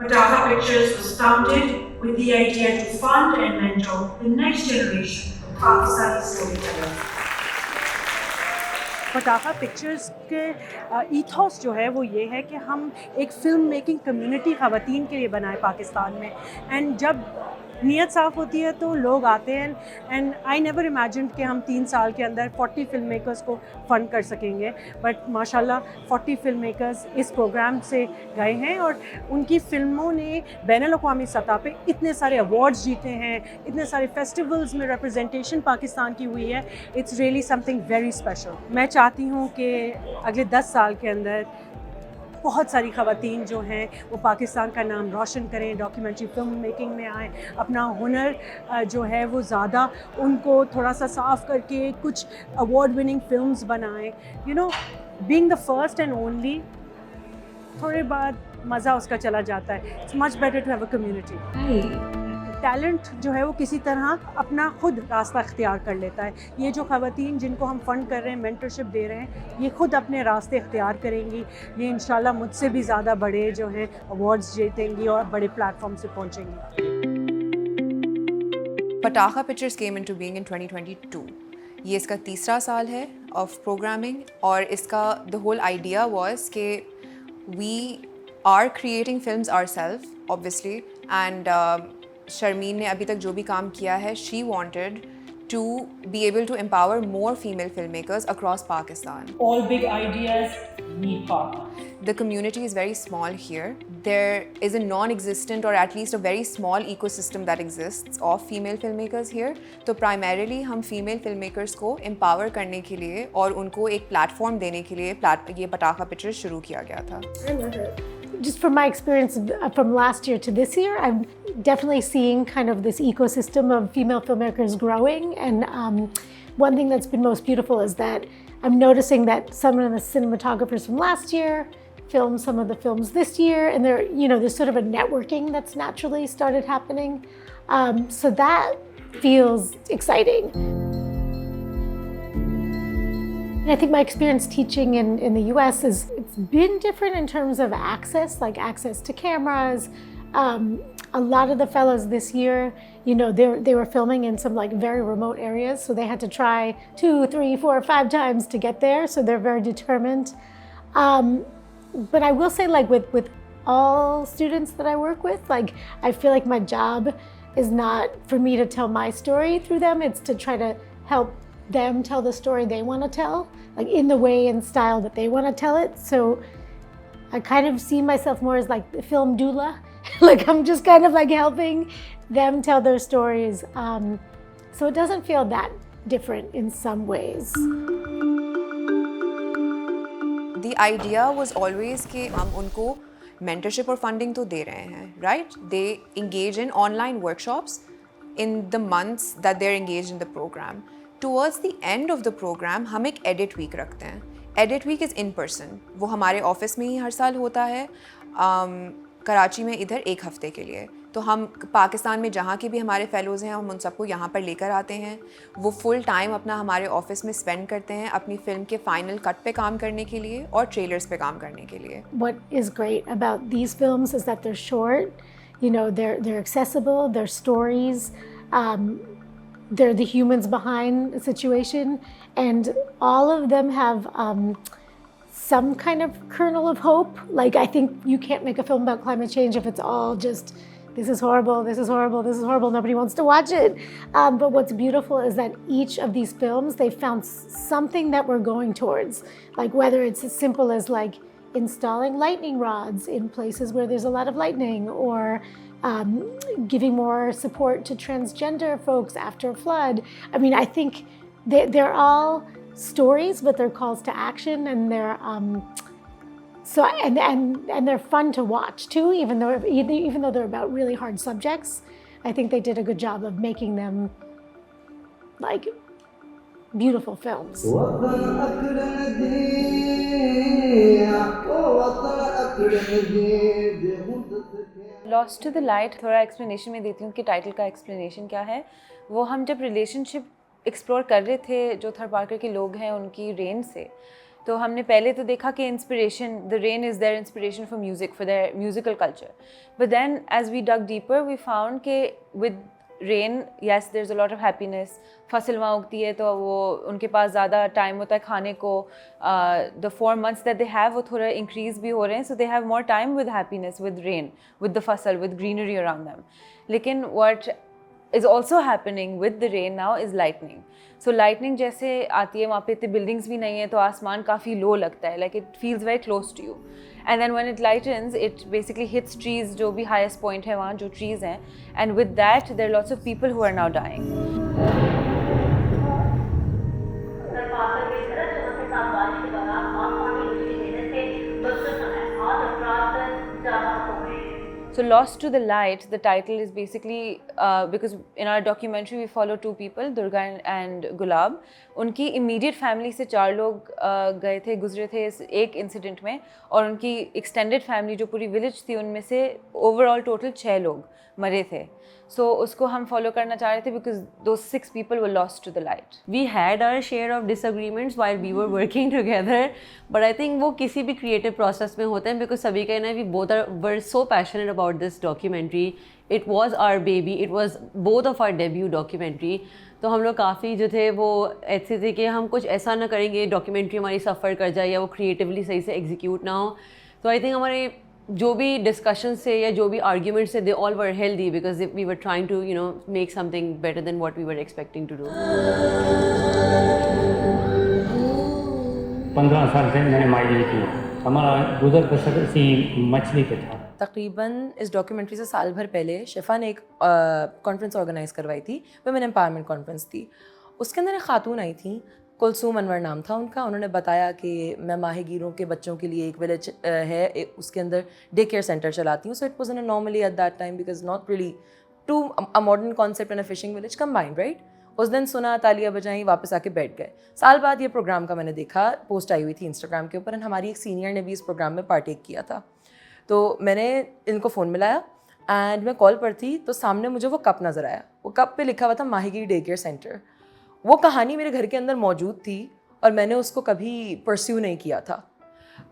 Pataka Pictures was founded with the idea to fund and mentor the next generation of Pakistani storytellers. पटाखा pictures के ईथॉस जो है वो ये है कि हम एक फ़िल्म मेकिंग कम्युनिटी ख़वातीन के लिए बनाए पाकिस्तान में। एंड जब नीयत साफ़ होती है तो लोग आते हैं। एंड आई नेवर इमेजिन्ड कि हम 3 साल के अंदर 40 फ़िल्म मेकर्स को फ़ंड कर सकेंगे, बट माशाल्लाह 40 फ़िल्म मेकर्स इस प्रोग्राम से गए हैं और उनकी फ़िल्मों ने बैनुल-अक़वामी सतह पे इतने सारे अवार्ड्स जीते हैं, इतने सारे फेस्टिवल्स में रिप्रेजेंटेशन पाकिस्तान की हुई है। It's really something very special. मैं चाहती हूँ कि अगले 10 साल के अंदर बहुत सारी ख़वातीन जो हैं वो पाकिस्तान का नाम रोशन करें, डॉक्यूमेंट्री फ़िल्म मेकिंग में आएँ, अपना हुनर जो है वो ज़्यादा उनको थोड़ा सा साफ़ करके कुछ अवार्ड विनिंग फ़िल्म्स बनाएँ। You know, being the first and only, थोड़े बाद मज़ा उसका चला जाता है। It's much better to have a community. Talent जो है वो किसी तरह अपना खुद रास्ता इख्तियार कर लेता है। ये जो ख़वातीन जिनको हम फ़ंड कर रहे हैं, मेंटरशिप दे रहे हैं, ये खुद अपने रास्ते इख्तियार करेंगी। ये इंशाल्लाह मुझसे भी ज़्यादा बड़े जो हैं अवार्ड्स जीतेंगी और बड़े प्लेटफॉर्म से पहुँचेंगी। पटाखा pictures came into being in 2022। ये इसका तीसरा साल है ऑफ प्रोग्रामिंग और इसका द होल आइडिया वाज कि we are creating films ourselves obviously and Sharmeen ने अभी तक जो भी काम किया है, she wanted to be able to empower more female filmmakers across Pakistan. All big ideas need partners. The community is very small here. There is a non-existent or at least a very small ecosystem that exists of female filmmakers here. तो primarily हम female filmmakers को empower करने के लिए और उनको एक platform देने के लिए ये पटाखा पिक्चर्स शुरू किया गया था। I love it. Just from my experience from last year to this year, I'm definitely seeing kind of this ecosystem of female filmmakers growing. And one thing that's been most beautiful is that I'm noticing that some of the cinematographers from last year filmed some of the films this year, and there's sort of a networking that's naturally started happening. So that feels exciting. I think my experience teaching in the US it's been different in terms of access, like access to cameras. A lot of the fellows this year, they were filming in some like very remote areas, so they had to try 2, 3, 4, 5 times to get there, so they're very determined. But I will say, like with all students that I work with, like I feel like my job is not for me to tell my story through them, it's to try to help them tell the story they want to tell, like in the way and style that they want to tell it. So I kind of see myself more as like the film doula. Like I'm just kind of like helping them tell their stories. So it doesn't feel that different in some ways. The idea was always कि हम उनको mentorship और funding तो दे रहे हैं, right? They engage in online workshops in the months that they're engaged in the program. Towards the end of the program, हम एक edit week रखते हैं. Edit week is in person. वो हमारे ऑफिस में ही हर साल होता है, कराची में इधर एक हफ्ते के लिए। तो हम पाकिस्तान में जहाँ के भी हमारे फेलोज़ हैं, हम उन सबको यहाँ पर लेकर आते हैं। वो फुल टाइम अपना हमारे ऑफिस में स्पेंड करते हैं अपनी फिल्म के फाइनल कट पे काम करने के लिए और ट्रेलर्स पे काम करने के लिए। What is great about these films is that they're short, they're accessible, they're stories, they're the humans behind the situation, and all of them have some kind of kernel of hope. Like I think you can't make a film about climate change if it's all just this is horrible, this is horrible, this is horrible, nobody wants to watch it. But what's beautiful is that each of these films, they found something that we're going towards. Like whether it's as simple as like installing lightning rods in places where there's a lot of lightning, or giving more support to transgender folks after a flood. I mean, I think they're all stories, but they're calls to action, and they're and they're fun to watch too, even though they're about really hard subjects. I think they did a good job of making them like beautiful films. Lost to the light थोड़ा explanation में देती हूँ कि title का explanation क्या है। वो हम जब रिलेशनशिप एक्सप्लोर कर रहे थे जो थर्ड पार्कर के लोग हैं उनकी रेंज से, तो हमने पहले तो देखा कि inspiration, the rain is their inspiration for music, for their musical culture. But then as we dug deeper we found कि with rain, yes there is a lot of happiness. फसल वहाँ उगती है तो वो उनके पास ज़्यादा टाइम होता है खाने को. The 4 months that they have वो थोड़ा इंक्रीज़ भी हो रहे हैं, so they have more time with happiness, with rain, with the फसल, विद ग्रीनरी अराउंड दैम. लेकिन what is also happening with the rain now is lightning. So lightning जैसे आती है वहाँ पे इतनी buildings भी नहीं है तो आसमान काफ़ी low लगता है, like it feels very close to you. And then when it lightens, it basically hits trees, जो भी highest point है वहाँ जो trees हैं, and with that there are lots of people who are now dying. So Lost to the Light, the title is basically because in our documentary we follow 2 people, Durga and Gulab. उनकी immediate family से 4 लोग गए थे, गुजरे थे इस एक incident में, और उनकी extended family जो पूरी village थी उनमें से overall total 6 लोग मरे थे. So उसको हम follow करना चाह रहे थे because those 6 people were lost to the light. We had our share of disagreements while we were working together, but I think वो किसी भी creative process में होते हैं because सभी का ना we both were so passionate about this documentary. It was our baby, it was both of our debut documentary. तो हम लोग काफ़ी जो थे वो ऐसे थे कि हम कुछ ऐसा ना करेंगे डॉक्यूमेंट्री हमारी सफ़र कर जाए या वो क्रिएटिवली सही से एग्जीक्यूट ना हो. तो आई थिंक हमारे जो भी डिस्कशन से या जो भी आर्ग्यूमेंट्स से they all were healthy because we were trying to you know make something better than what we were expecting to do. 15 साल से मैंने माइग्रेट किया. हमारा गुजर बसर इसी मछली पे था. तकरीबन इस डॉक्यूमेंट्री से साल भर पहले शिफा ने एक कॉन्फ्रेंस ऑर्गेनाइज़ करवाई थी, वुमेन एम्पावरमेंट कॉन्फ्रेंस थी. उसके अंदर एक खातून आई थी, कुलसूम अनवर नाम था उनका. उन्होंने बताया कि मैं माहीगीरों के बच्चों के लिए एक विलेज है, उसके अंदर डे केयर सेंटर चलाती हूँ. So it was an normally at that time because not really to a modern concept and a fishing village combined, right. उस दिन सुना, तालियां बजाई, वापस आके बैठ गए. साल बाद ये प्रोग्राम का मैंने देखा, पोस्ट आई हुई थी इंस्टाग्राम के ऊपर, एंड हमारी एक सीनियर ने भी इस प्रोग्राम में पार्टेक किया था. तो मैंने इनको फ़ोन मिलाया एंड मैं कॉल पर थी तो सामने मुझे वो कप नज़र आया. वो कप पे लिखा हुआ था माहीगीर डे केयर सेंटर. वो कहानी मेरे घर के अंदर मौजूद थी और मैंने उसको कभी परस्यू नहीं किया था.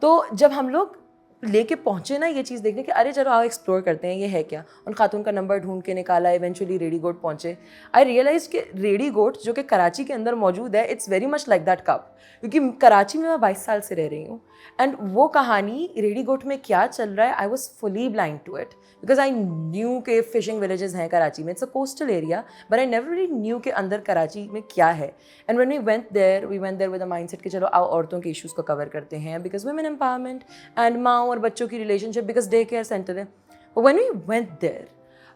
तो जब हम लोग लेके पहुँचे ना ये चीज़ देखने कि अरे चलो आओ एक्सप्लोर करते हैं ये है क्या, उन खातून का नंबर ढूंढ के निकाला, इवेंचुअली रेडी गोट पहुँचे. आई रियलाइज कि रेडी गोट जो कि कराची के अंदर मौजूद है, it's very much like that cup, क्योंकि कराची में मैं 22 साल से रह रही हूँ. एंड वो कहानी रेडी गोट में क्या चल रहा है, I was fully blind to it because I knew के फिशिंग विलेजेस हैं कराची में. It's a coastal area but I never really knew के अंदर कराची में क्या है. And when we went there with a mindset कि चलो आओ औरतों के इश्यूज़ को कवर करते हैं बिकॉज वुमेन एम्पावरमेंट एंड माँ और बच्चों की relationship because day care centre है. व्हेन वी वेंट देयर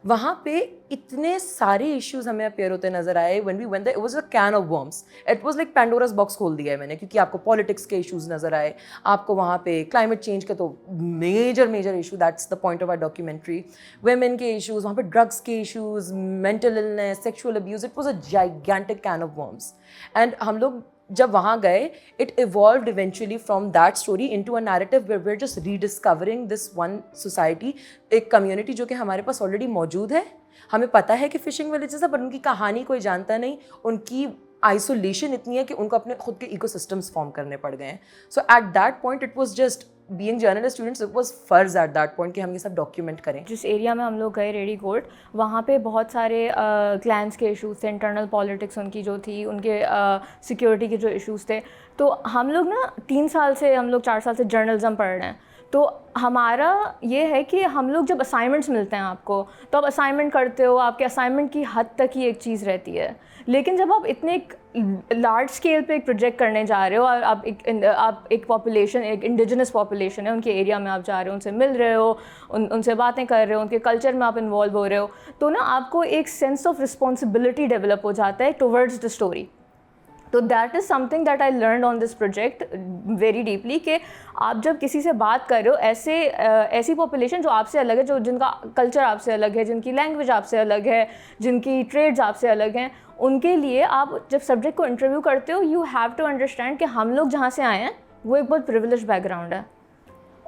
वहाँ पे इतने सारे इश्यूज हमें अपेयर होते नजर आए. When we went there it was a can of worms. It was like Pandora's box खोल दिया है मैंने, क्योंकि आपको पॉलिटिक्स के इश्यूज नजर आए, आपको वहाँ पे क्लाइमेट चेंज के तो major issue, that's the point of our documentary. Women के इश्यूज, वहाँ पे ड्रग्स के issues, mental illness, sexual abuse. It was a gigantic can of worms. And हम लोग जब वहाँ गए, it evolved eventually from that story into a narrative where we are just rediscovering this one society, एक community जो कि हमारे पास already मौजूद है. हमें पता है कि फिशिंग विलेजेस है, पर उनकी कहानी कोई जानता नहीं. उनकी आइसोलेशन इतनी है कि उनको अपने खुद के इकोसिस्टम्स फॉर्म करने पड़ गए हैं. So at that point it was just being journalist students, it was फर्ज एट दैट पॉइंट कि हम ये सब डॉक्यूमेंट करें. जिस एरिया में हम लोग गए रेडी गोट, वहाँ पे बहुत सारे क्लैंस के इश्यूज थे, इंटरनल पॉलिटिक्स उनकी जो थी, उनके सिक्योरिटी के जो इश्यूज थे. तो हम लोग ना 3 साल से, हम लोग 4 साल से जर्नलिज्म पढ़ रहे हैं. तो हमारा ये है कि हम लोग जब असाइनमेंट्स मिलते हैं आपको, तो आप असाइनमेंट करते हो, आपके असाइनमेंट की हद तक ही एक चीज़ रहती है. लेकिन जब आप इतने लार्ज स्केल पे एक प्रोजेक्ट करने जा रहे हो और आप एक पॉपुलेशन, एक इंडिजिनस पॉपुलेशन है, उनके एरिया में आप जा रहे हो, उनसे मिल रहे हो, उनसे बातें कर रहे हो, उनके कल्चर में आप इन्वॉल्व हो रहे हो, तो ना आपको एक सेंस ऑफ रिस्पॉन्सिबिलिटी डेवलप हो जाता है टुवर्ड्स द स्टोरी. तो that is something that I learn on this project very deeply, कि आप जब किसी से बात कर रहे हो, ऐसी पॉपुलेशन जो आपसे अलग है, जो जिनका कल्चर आपसे अलग है, जिनकी लैंग्वेज आपसे अलग है, जिनकी ट्रेड्स आपसे अलग हैं, उनके लिए आप जब सब्जेक्ट को इंटरव्यू करते हो, यू हैव टू अंडरस्टैंड कि हम लोग जहाँ से आए हैं वो एक बहुत प्रिविलेज बैकग्राउंड है.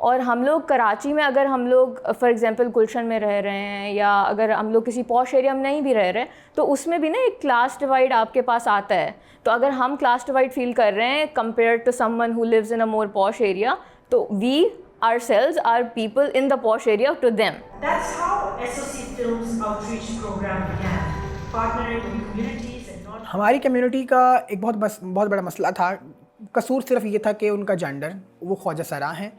और हम लोग कराची में अगर हम लोग फॉर एग्जांपल गुलशन में रह रहे हैं या अगर हम लोग किसी पॉश एरिया में नहीं भी रह रहे तो उसमें भी ना एक क्लास डिवाइड आपके पास आता है। तो अगर हम क्लास डिवाइड फील कर रहे हैं compare to someone who lives in a more posh area, तो we ourselves are people in the posh area to them. That's how SOC Films Outreach Program began, partnering with communities and not. हमारी community का एक बहुत बड़ा मसला था। कसूर सिर्फ ये था कि उनका जेंडर, वो ख्वाजा सरा हैं।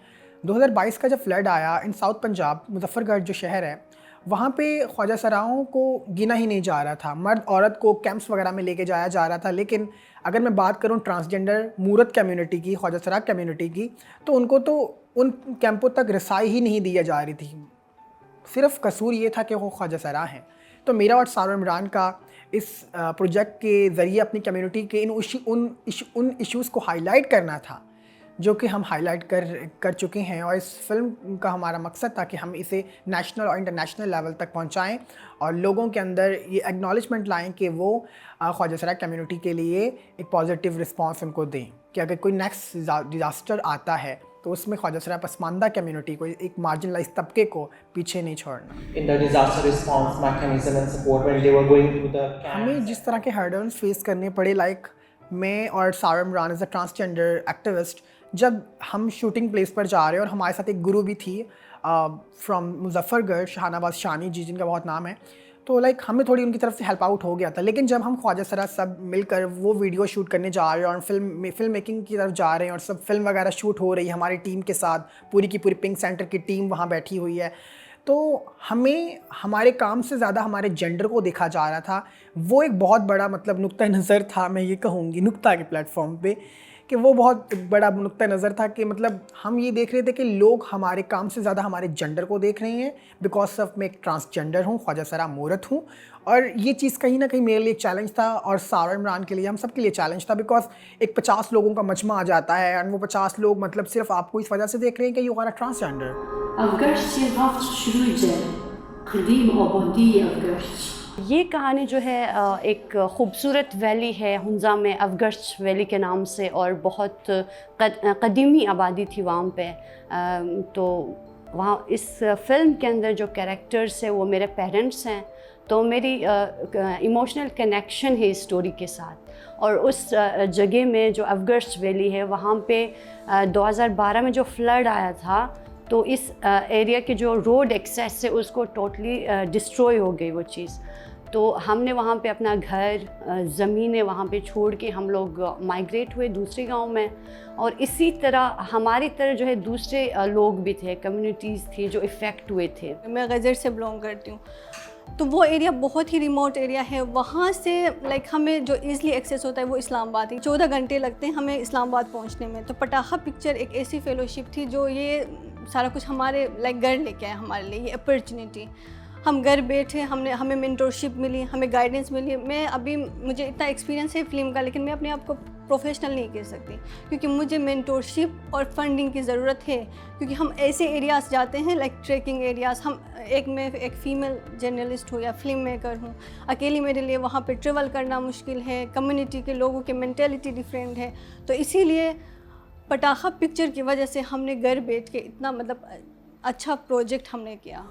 2022 का जब फ्लड आया इन साउथ पंजाब, मुजफ्फरगढ़ जो शहर है, वहाँ पे ख्वाजा सराओं को गिना ही नहीं जा रहा था। मर्द औरत को कैंप्स वगैरह में लेके जाया जा रहा था। लेकिन अगर मैं बात करूँ ट्रांसजेंडर मूरत कम्युनिटी की, ख्वाजा सरा कम्युनिटी की, तो उनको तो उन कैंपों तक रसाई ही नहीं दिया जा रही थी। सिर्फ कसूर ये था कि वो ख्वाजा सरा हैं। तो मेरा और सारा इमरान का इस प्रोजेक्ट के ज़रिए अपनी कम्युनिटी के उन इश्यूज़ को हाईलाइट करना था जो कि हम हाईलाइट कर चुके हैं। और इस फिल्म का हमारा मकसद था कि हम इसे नेशनल और इंटरनेशनल लेवल तक पहुंचाएं और लोगों के अंदर ये एक्नॉलेजमेंट लाएं कि वो ख्वाजा सरा कम्युनिटी के लिए एक पॉजिटिव रिस्पांस उनको दें कि अगर कोई नेक्स्ट डिज़ास्टर आता है तो उसमें ख्वाजा सरा पसमानदा कम्युनिटी को, एक मार्जिनलाइज तबके को पीछे नहीं छोड़ना। हमें जिस तरह के हर्डल्स फेस करने पड़े, लाइक मैं और Sara Imran as a transgender activist, जब हम शूटिंग प्लेस पर जा रहे हैं और हमारे साथ एक गुरु भी थी फ्रॉम मुजफ्फरगढ़, शाहनवाज शानी जी जिनका बहुत नाम है, तो लाइक हमें थोड़ी उनकी तरफ से हेल्प आउट हो गया था। लेकिन जब हम ख्वाजा सरा सब मिलकर वो वीडियो शूट करने जा रहे हैं और फिल्म मेकिंग की तरफ जा रहे हैं और सब फिल्म वगैरह शूट हो रही है हमारी टीम के साथ, पूरी की पूरी पिंक सेंटर की टीम वहाँ बैठी हुई है, तो हमें हमारे काम से ज़्यादा हमारे जेंडर को देखा जा रहा था। वो एक बहुत बड़ा मतलब नुक्ता नज़र था, मैं ये कहूँगी नुक्ता के प्लेटफॉर्म पे, कि वो बहुत बड़ा नुक्ता नज़र था कि मतलब हम ये देख रहे थे कि लोग हमारे काम से ज़्यादा हमारे जेंडर को देख रहे हैं। बिकॉज ऑफ मैं एक ट्रांसजेंडर हूँ, ख्वाजा सरा मूरत हूँ, और ये चीज़ कहीं ना कहीं मेरे लिए एक चैलेंज था और सारा इमरान के लिए, हम सब के लिए चैलेंज था। बिकॉज एक 50 लोगों का मजमा आ जाता है और वो 50 लोग मतलब सिर्फ आपको इस वजह से देख रहे हैं कि यू आर अ ट्रांसजेंडर। ये कहानी जो है एक ख़ूबसूरत वैली है हुंज़ा में, अफगर्श वैली के नाम से, और बहुत कदीमी आबादी थी वहाँ पे। तो वहाँ इस फ़िल्म के अंदर जो कैरेक्टर्स है वो मेरे पेरेंट्स हैं, तो मेरी इमोशनल कनेक्शन है इस स्टोरी के साथ। और उस जगह में जो अफगर्श वैली है वहाँ पे 2012 में जो फ्लड आया था, तो इस एरिया के जो रोड एक्सेस है उसको टोटली डिस्ट्रॉय हो गई वो चीज़। तो हमने वहाँ पे अपना घर, ज़मीनें वहाँ पे छोड़ के हम लोग माइग्रेट हुए दूसरे गांव में। और इसी तरह हमारी तरह जो है दूसरे लोग भी थे, कम्युनिटीज़ थी जो इफ़ेक्ट हुए थे। मैं गजर से बिलोंग करती हूँ, तो वो एरिया बहुत ही रिमोट एरिया है। वहाँ से लाइक हमें जो ईज़िली एक्सेस होता है वो इस्लामाबाद ही, 14 घंटे लगते हैं हमें इस्लामाबाद पहुँचने में। तो पटाखा पिक्चर एक ऐसी फेलोशिप थी जो ये सारा कुछ हमारे लाइक घर लेके आए हमारे लिए, ये अपॉर्चुनिटी। हम घर बैठे, हमें मेंटरशिप मिली, हमें गाइडेंस मिली। मुझे इतना एक्सपीरियंस है फिल्म का, लेकिन मैं अपने आप को प्रोफेशनल नहीं कह सकती क्योंकि मुझे मेंटरशिप और फंडिंग की ज़रूरत है। क्योंकि हम ऐसे एरियाज़ जाते हैं लाइक ट्रैकिंग एरियाज़, मैं एक फ़ीमेल जर्नलिस्ट हूँ या फिल्म मेकर हूँ, अकेली मेरे लिए वहाँ पे ट्रेवल करना मुश्किल है, कम्युनिटी के लोगों की मेंटेलिटी डिफरेंट है। तो इसीलिए पटाखा पिक्चर की वजह से हमने घर बैठ के इतना मतलब अच्छा प्रोजेक्ट हमने किया।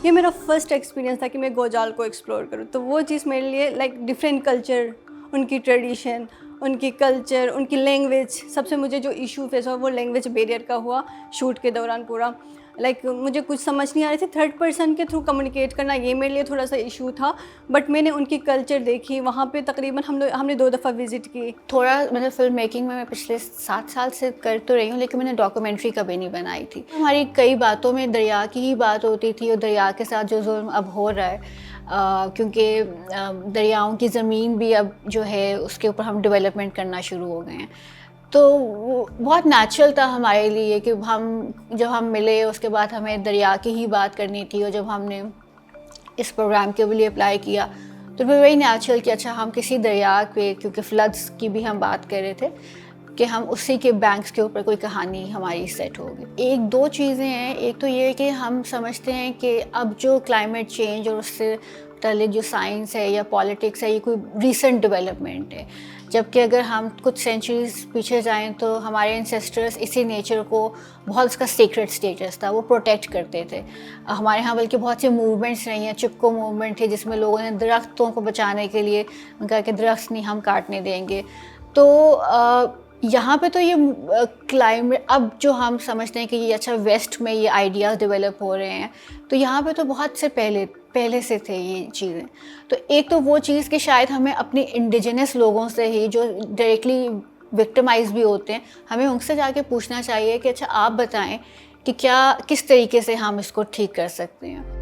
ये मेरा फर्स्ट एक्सपीरियंस था कि मैं गोजाल को एक्सप्लोर करूँ, तो वो चीज़ मेरे लिए लाइक डिफरेंट कल्चर, उनकी ट्रेडिशन, उनकी कल्चर, उनकी लैंग्वेज। सबसे मुझे जो इशू फेस हुआ वो लैंग्वेज बैरियर का हुआ शूट के दौरान पूरा। लाइक मुझे कुछ समझ नहीं आ रही थी, थर्ड पर्सन के थ्रू कम्युनिकेट करना ये मेरे लिए थोड़ा सा इशू था। बट मैंने उनकी कल्चर देखी, वहाँ पे तकरीबन हमने 2 दफ़ा विज़िट की। थोड़ा मतलब फ़िल्म मेकिंग में मैं पिछले 7 साल से कर तो रही हूँ, लेकिन मैंने डॉक्यूमेंट्री कभी नहीं बनाई थी। हमारी कई बातों में दरिया की ही बात होती थी और दरिया के साथ जो जुल्म अब हो रहा है, क्योंकि दरियाओं की ज़मीन भी अब जो है उसके ऊपर हम डेवलपमेंट करना शुरू हो गए हैं। तो वो बहुत नेचुरल था हमारे लिए कि जब हम मिले उसके बाद हमें दरिया की ही बात करनी थी। और जब हमने इस प्रोग्राम के लिए अप्लाई किया तो फिर वही नेचुरल कि अच्छा हम किसी दरिया पे, क्योंकि फ्लड्स की भी हम बात कर रहे थे, कि हम उसी के बैंक्स के ऊपर कोई कहानी हमारी सेट होगी। 1-2 चीज़ें हैं। एक तो ये है कि हम समझते हैं कि अब जो क्लाइमेट चेंज और उससे मुताल्लिक़ जो साइंस है या पॉलिटिक्स है, ये कोई रीसेंट डेवलपमेंट है, जबकि अगर हम कुछ सेंचुरीज पीछे जाएं तो हमारे एंसेस्टर्स इसी नेचर को बहुत, उसका सीक्रेट स्टेटस था, वो प्रोटेक्ट करते थे। हमारे यहाँ बल्कि बहुत सी मूवमेंट्स रही हैं, चिपको मूवमेंट थी जिसमें लोगों ने दरख्तों को बचाने के लिए उनका कि दरख्त नहीं हम काटने देंगे। तो यहाँ पे तो ये क्लाइमेट, अब जो हम समझते हैं कि ये अच्छा वेस्ट में ये आइडियाज़ डेवलप हो रहे हैं, तो यहाँ पे तो बहुत से पहले से थे ये चीज़ें। तो एक तो वो चीज़ कि शायद हमें अपनी इंडिजिनस लोगों से ही, जो डायरेक्टली विक्टिमाइज भी होते हैं, हमें उनसे जाके पूछना चाहिए कि अच्छा आप बताएं कि क्या, किस तरीके से हम इसको ठीक कर सकते हैं।